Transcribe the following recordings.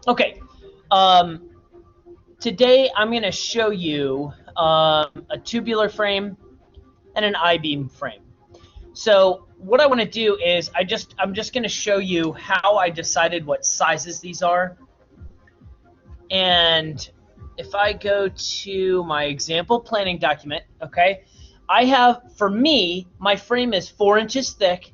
Okay. Today I'm going to show you a tubular frame and an I-beam frame. So what I want to do is I'm just going to show you how I decided what sizes these are. And if I go to my example planning document, okay, I have, for me, my frame is 4 inches thick.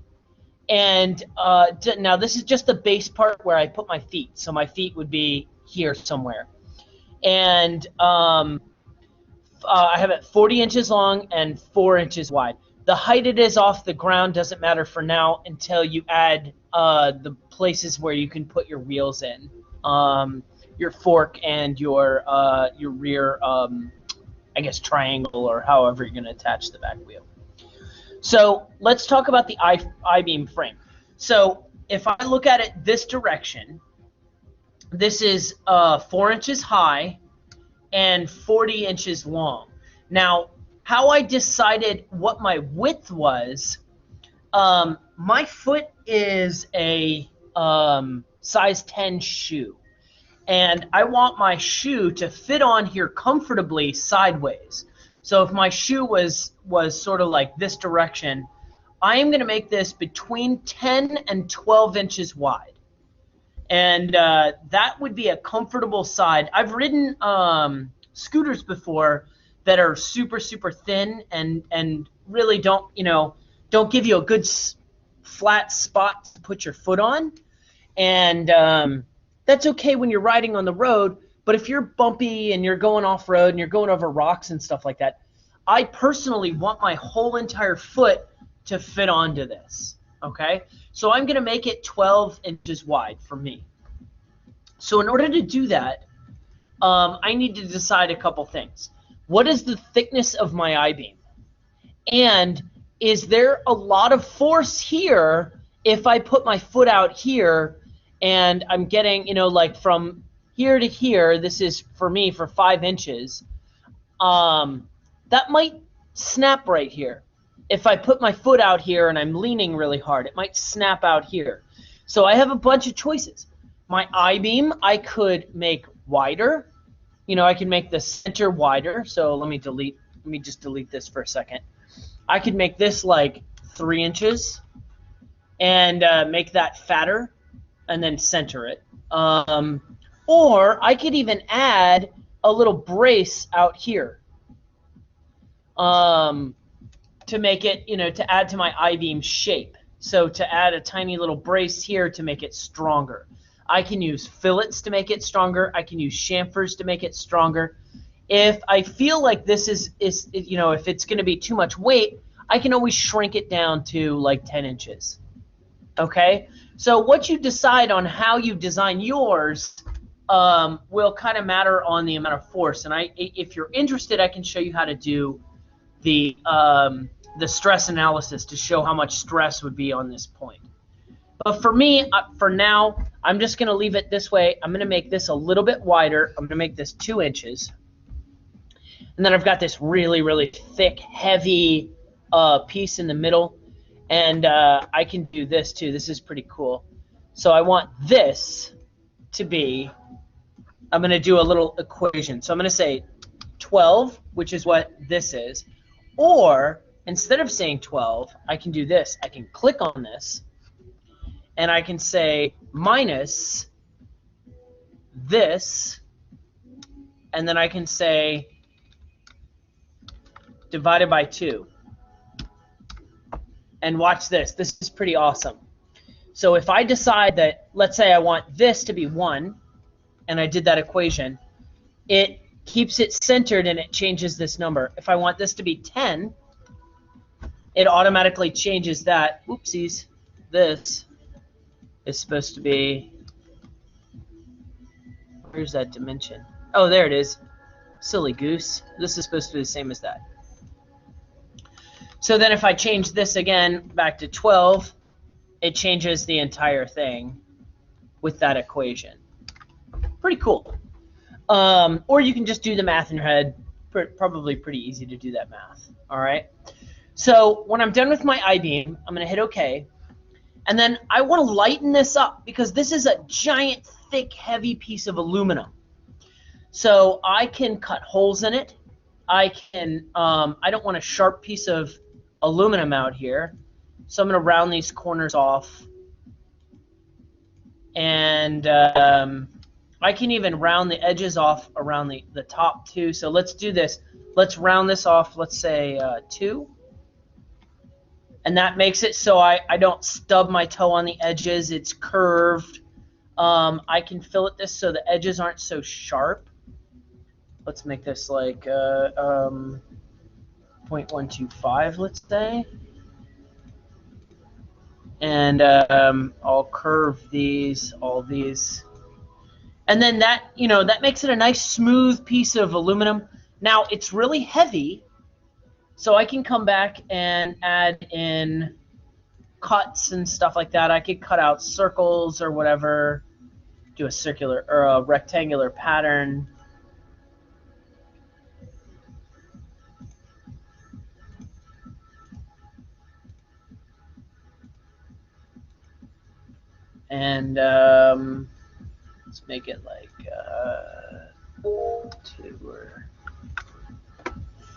And now this is just the base part where I put my feet. So my feet would be here somewhere. And I have it 40 inches long and 4 inches wide. The height it is off the ground doesn't matter for now until you add the places where you can put your wheels in, your fork and your rear, I guess, triangle, or however you're going to attach the back wheel. So let's talk about the I-beam frame. So if I look at it this direction, this is 4 inches high and 40 inches long. Now, how I decided what my width was, my foot is a size 10 shoe. And I want my shoe to fit on here comfortably sideways. So if my shoe was sort of like this direction, I am going to make this between 10 and 12 inches wide. And that would be a comfortable side. I've ridden scooters before that are super, super thin and really don't give you a good flat spot to put your foot on. And that's okay when you're riding on the road, but if you're bumpy and you're going off-road and you're going over rocks and stuff like that, I personally want my whole entire foot to fit onto this, okay? So I'm going to make it 12 inches wide for me. So in order to do that, I need to decide a couple things. What is the thickness of my I-beam? And is there a lot of force here if I put my foot out here and I'm getting, like from here to here, this is for me for 5 inches, that might snap right here. If I put my foot out here and I'm leaning really hard, it might snap out here. So I have a bunch of choices. My I-beam, I could make wider. I can make the center wider. So let me just delete this for a second. I could make this like 3 inches and make that fatter and then center it. Or I could even add a little brace out here to make it, to add to my I-beam shape. So to add a tiny little brace here to make it stronger. I can use fillets to make it stronger. I can use chamfers to make it stronger. If I feel like this is if it's going to be too much weight, I can always shrink it down to like 10 inches. Okay? So what you decide on how you design yours will kind of matter on the amount of force. And if you're interested, I can show you how to do the stress analysis to show how much stress would be on this point. But for me, for now, I'm just going to leave it this way. I'm going to make this a little bit wider. I'm going to make this 2 inches. And then I've got this really, really thick, heavy piece in the middle. And I can do this too. This is pretty cool. So I want this to be, I'm going to do a little equation. So I'm going to say 12, which is what this is. Or instead of saying 12, I can do this. I can click on this. And I can say minus this. And then I can say divided by 2. And watch this. This is pretty awesome. So if I decide that, let's say I want this to be 1, and I did that equation, it keeps it centered and it changes this number. If I want this to be 10, it automatically changes that. Oopsies. This is supposed to be, where's that dimension? Oh, there it is. Silly goose. This is supposed to be the same as that. So then if I change this again back to 12, it changes the entire thing with that equation. Pretty cool. Or you can just do the math in your head. Probably pretty easy to do that math. All right. So when I'm done with my I-beam, I'm going to hit OK. And then I want to lighten this up because this is a giant, thick, heavy piece of aluminum. So I can cut holes in it. I can, I don't want a sharp piece of aluminum out here. So I'm going to round these corners off. And I can even round the edges off around the top too. So let's do this. Let's round this off, let's say 2. And that makes it so I don't stub my toe on the edges. It's curved. I can fillet this so the edges aren't so sharp. Let's make this like 0.125, let's say. And I'll curve these, all these. And then that, that makes it a nice smooth piece of aluminum. Now, it's really heavy, so I can come back and add in cuts and stuff like that. I could cut out circles or whatever, do a circular or a rectangular pattern. And let's make it like 2 or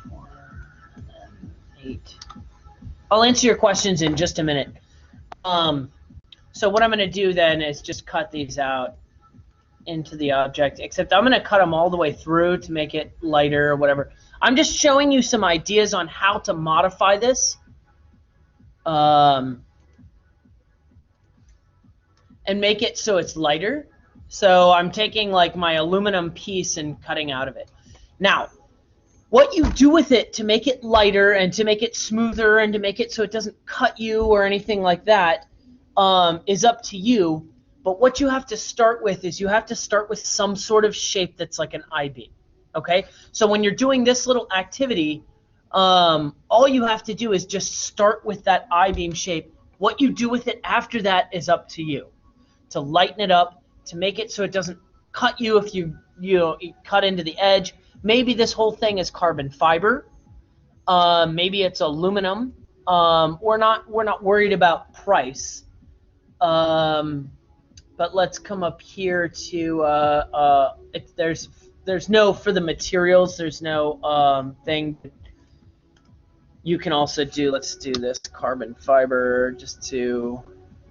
4 and then 8. I'll answer your questions in just a minute. So what I'm going to do then is just cut these out into the object, except I'm going to cut them all the way through to make it lighter or whatever. I'm just showing you some ideas on how to modify this. And make it so it's lighter. So I'm taking like my aluminum piece and cutting out of it. Now, what you do with it to make it lighter and to make it smoother and to make it so it doesn't cut you or anything like that is up to you. But what you have to start with is you have to start with some sort of shape that's like an I-beam. Okay? So when you're doing this little activity, all you have to do is just start with that I-beam shape. What you do with it after that is up to you. To lighten it up, to make it so it doesn't cut you if you cut into the edge. Maybe this whole thing is carbon fiber. Maybe it's aluminum. We're not worried about price. But let's come up here to there's no, for the materials, there's no thing. You can also do, let's do this carbon fiber just to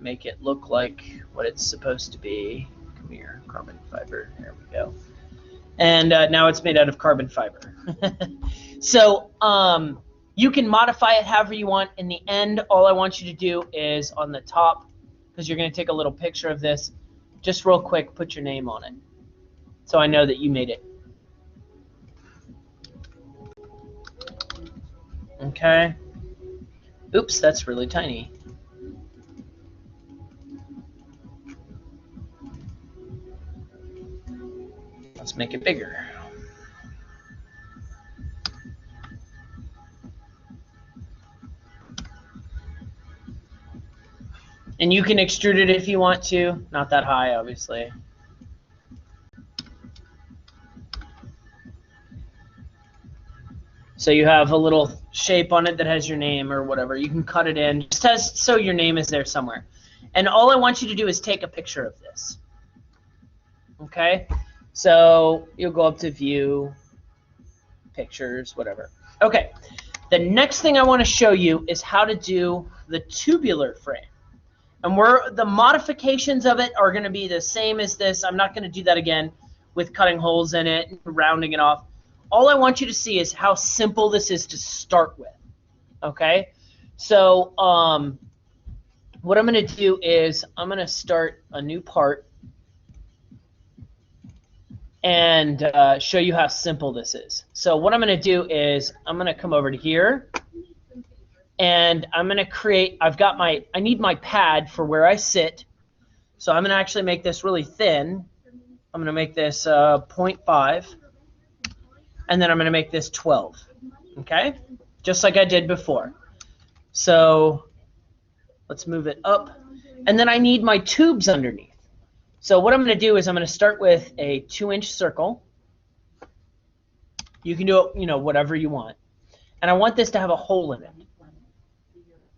make it look like what it's supposed to be. Come here, carbon fiber. There we go. And now it's made out of carbon fiber. So you can modify it however you want. In the end, all I want you to do is on the top, because you're going to take a little picture of this, just real quick, put your name on it so I know that you made it. Okay. Oops, that's really tiny. Let's make it bigger. And you can extrude it if you want to. Not that high, obviously. So you have a little shape on it that has your name or whatever. You can cut it in. Just has, so your name is there somewhere. And all I want you to do is take a picture of this. Okay? So you'll go up to View, Pictures, whatever. Okay. The next thing I want to show you is how to do the tubular frame. And the modifications of it are going to be the same as this. I'm not going to do that again with cutting holes in it and rounding it off. All I want you to see is how simple this is to start with. Okay? So what I'm going to do is I'm going to start a new part and show you how simple this is. So what I'm going to do is I'm going to come over to here, and I'm going to create, I need my pad for where I sit. So I'm going to actually make this really thin. I'm going to make this 0.5, and then I'm going to make this 12, okay? Just like I did before. So let's move it up. And then I need my tubes underneath. So what I'm going to do is I'm going to start with a 2-inch circle. You can do it, whatever you want. And I want this to have a hole in it.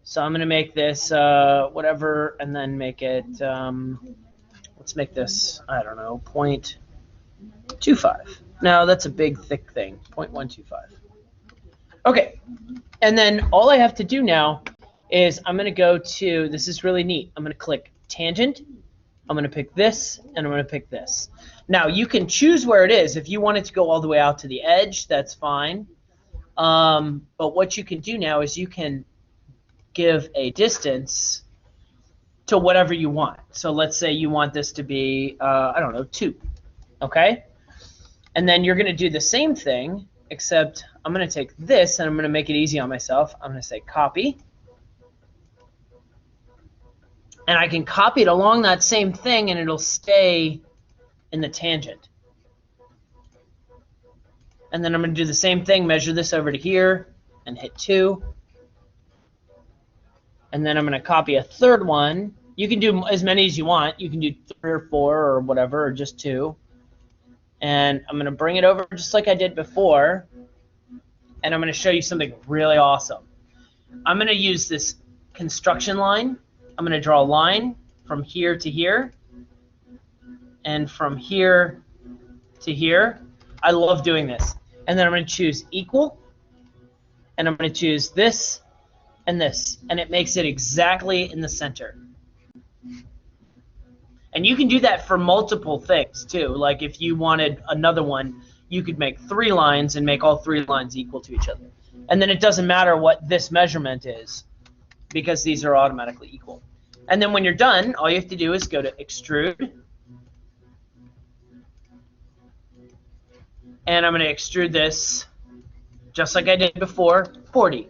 So I'm going to make this whatever, and then make it, let's make this, I don't know, 0.25. No, that's a big, thick thing, 0.125. Okay, and then all I have to do now is I'm going to go to, this is really neat, I'm going to click Tangent, I'm going to pick this, and I'm going to pick this. Now, you can choose where it is. If you want it to go all the way out to the edge, that's fine. But what you can do now is you can give a distance to whatever you want. So let's say you want this to be, I don't know, 2. Okay? And then you're going to do the same thing, except I'm going to take this and I'm going to make it easy on myself. I'm going to say copy. And I can copy it along that same thing and it'll stay in the tangent. And then I'm going to do the same thing, measure this over to here and hit 2. And then I'm going to copy a third one. You can do as many as you want. You can do 3 or 4 or whatever, or just 2. And I'm going to bring it over just like I did before. And I'm going to show you something really awesome. I'm going to use this construction line. I'm going to draw a line from here to here. And from here to here. I love doing this. And then I'm going to choose equal. And I'm going to choose this and this, and it makes it exactly in the center. And you can do that for multiple things too. Like if you wanted another one, you could make 3 lines and make all 3 lines equal to each other. And then it doesn't matter what this measurement is because these are automatically equal. And then when you're done, all you have to do is go to extrude. And I'm going to extrude this just like I did before, 40.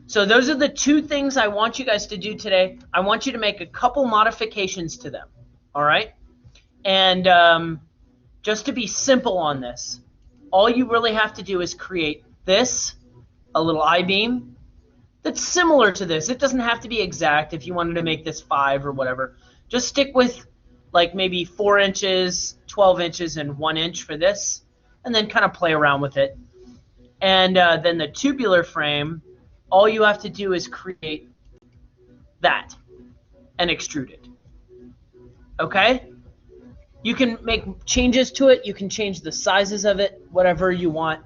So those are the 2 things I want you guys to do today. I want you to make a couple modifications to them, all right? And just to be simple on this, all you really have to do is create this, a little Ibeam, that's similar to this. It doesn't have to be exact if you wanted to make this 5 or whatever. Just stick with like maybe 4 inches, 12 inches, and 1 inch for this, and then kind of play around with it. And then the tubular frame, all you have to do is create that and extrude it. Okay? You can make changes to it. You can change the sizes of it, whatever you want.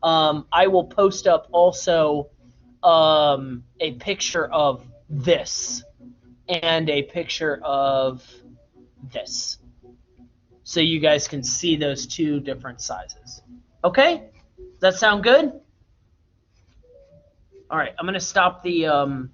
I will post up also a picture of this and a picture of this, so you guys can see those 2 different sizes. Okay? Does that sound good? All right, I'm going to stop the